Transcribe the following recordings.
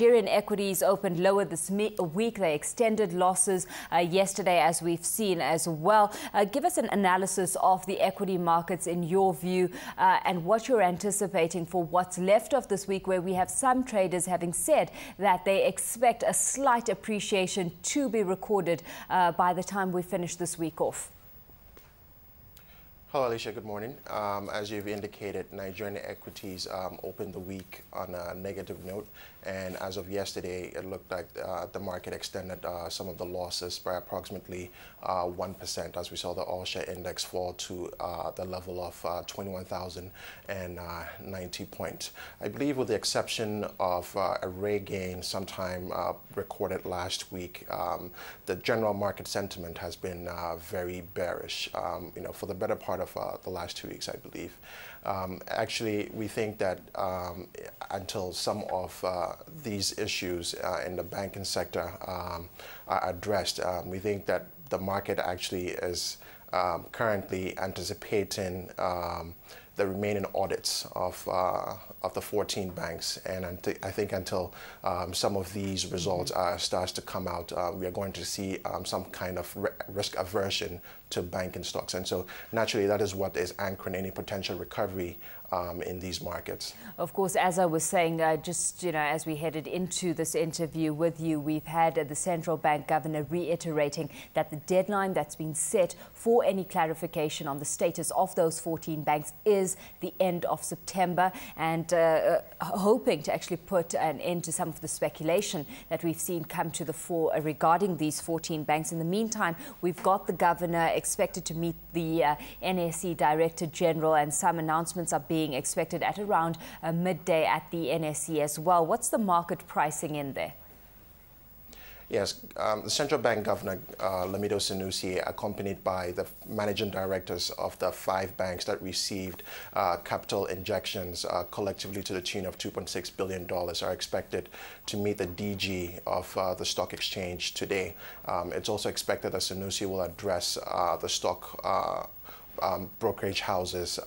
Nigerian equities opened lower this week. They extended losses yesterday, as we've seen as well. Give us an analysis of the equity markets in your view and what you're anticipating for what's left of this week, where we have some traders having said that they expect a slight appreciation to be recorded by the time we finish this week off. Hello, Alishia. Good morning. As you've indicated, Nigerian equities opened the week on a negative note, and as of yesterday, it looked like the market extended some of the losses by approximately 1%, as we saw the all-share index fall to the level of 21,090 points. I believe, with the exception of a rare gain sometime recorded last week, the general market sentiment has been very bearish. For the better part of the last 2 weeks, I believe. Actually, we think that until some of these issues in the banking sector are addressed, we think that the market actually is currently anticipating the remaining audits of the 14 banks, and I think until some of these results starts to come out, we are going to see some kind of risk aversion to banking stocks, and so naturally that is what is anchoring any potential recovery in these markets. Of course, as I was saying, as we headed into this interview with you, we've had the central bank governor reiterating that the deadline that's been set for any clarification on the status of those 14 banks is the end of September, and hoping to actually put an end to some of the speculation that we've seen come to the fore regarding these 14 banks. In the meantime, we've got the governor expected to meet the NSE Director General, and some announcements are being expected at around midday at the NSE as well. What's the market pricing in there? Yes, the central bank governor, Lamido Sanusi, accompanied by the managing directors of the 5 banks that received capital injections collectively to the tune of $2.6 billion, are expected to meet the DG of the stock exchange today. It's also expected that Sanusi will address the stock brokerage houses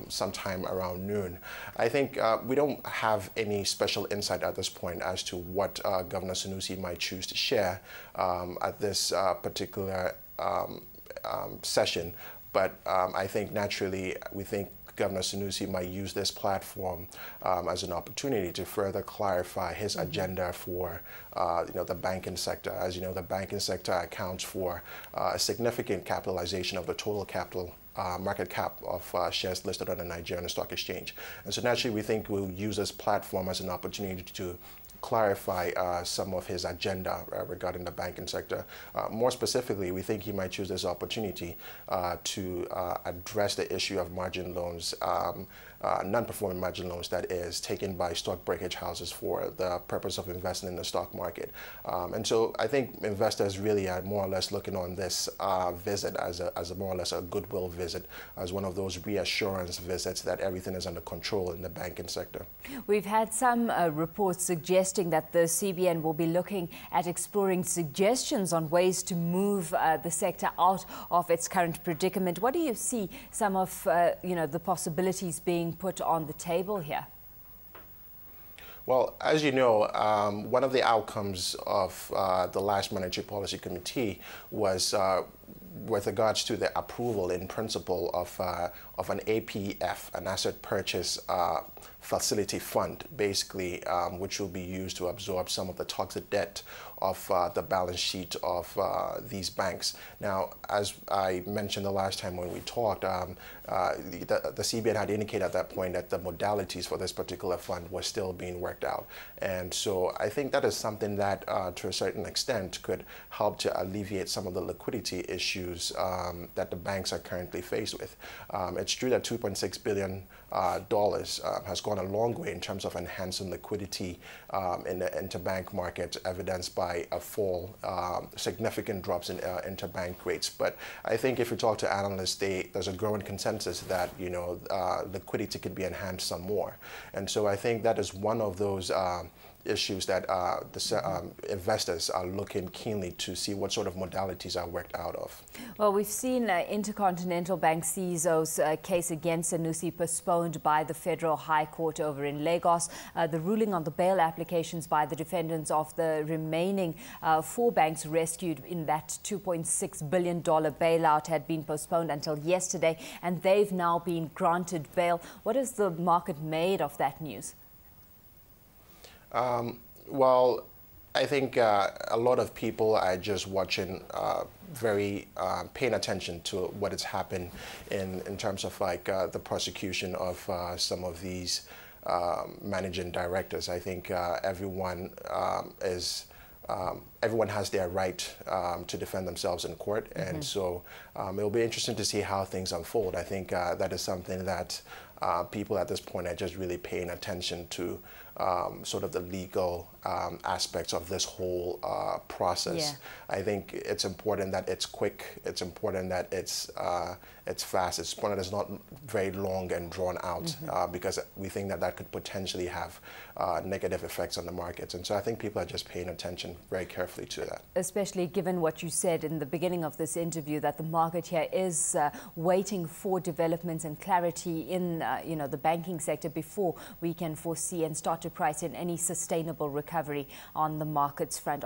sometime around noon. I think we don't have any special insight at this point as to what Governor Sanusi might choose to share at this particular session, but I think naturally we think Governor Sanusi might use this platform as an opportunity to further clarify his agenda for the banking sector. As you know, the banking sector accounts for a significant capitalization of the total capital market cap of shares listed on the Nigerian Stock Exchange. And so naturally we think we'll use this platform as an opportunity to clarify some of his agenda regarding the banking sector. More specifically, we think he might choose this opportunity to address the issue of margin loans, non-performing margin loans, that is, taken by stock brokerage houses for the purpose of investing in the stock market. And so I think investors really are more or less looking on this visit as a more or less a goodwill visit, as one of those reassurance visits that everything is under control in the banking sector. We've had some reports suggesting that the CBN will be looking at exploring suggestions on ways to move the sector out of its current predicament. What do you see some of the possibilities being put on the table here? Well, as you know, one of the outcomes of the last Monetary Policy Committee was with regards to the approval in principle of an APF, an asset purchase facility fund, basically, which will be used to absorb some of the toxic debt of the balance sheet of these banks. Now, as I mentioned the last time when we talked, the CBN had indicated at that point that the modalities for this particular fund were still being worked out. And so I think that is something that, to a certain extent, could help to alleviate some of the liquidity issues that the banks are currently faced with. It's true that $2.6 billion has gone a long way in terms of enhancing liquidity in the interbank market, evidenced by a fall, significant drops in interbank rates. But I think if you talk to analysts, there's a growing consensus that liquidity could be enhanced some more. And so I think that is one of those issues that investors are looking keenly to see what sort of modalities are worked out of. Well, we've seen Intercontinental Bank CEO's case against Sanusi postponed by the Federal High Court over in Lagos. The ruling on the bail applications by the defendants of the remaining 4 banks rescued in that $2.6 billion bailout had been postponed until yesterday, and they've now been granted bail. What has the market made of that news? Well, I think a lot of people are just watching, paying attention to what has happened in terms of like the prosecution of some of these managing directors. I think everyone has their right to defend themselves in court, and so it'll be interesting to see how things unfold. I think that is something that people at this point are just really paying attention to, sort of the legal aspects of this whole process. Yeah. I think it's important that it's quick. It's important that it's fast. It's important that it's not very long and drawn out, because we think that could potentially have negative effects on the markets. And so I think people are just paying attention very carefully to that. Especially given what you said in the beginning of this interview, that the market here is waiting for developments and clarity in the banking sector before we can foresee and start to price in any sustainable recovery on the markets front.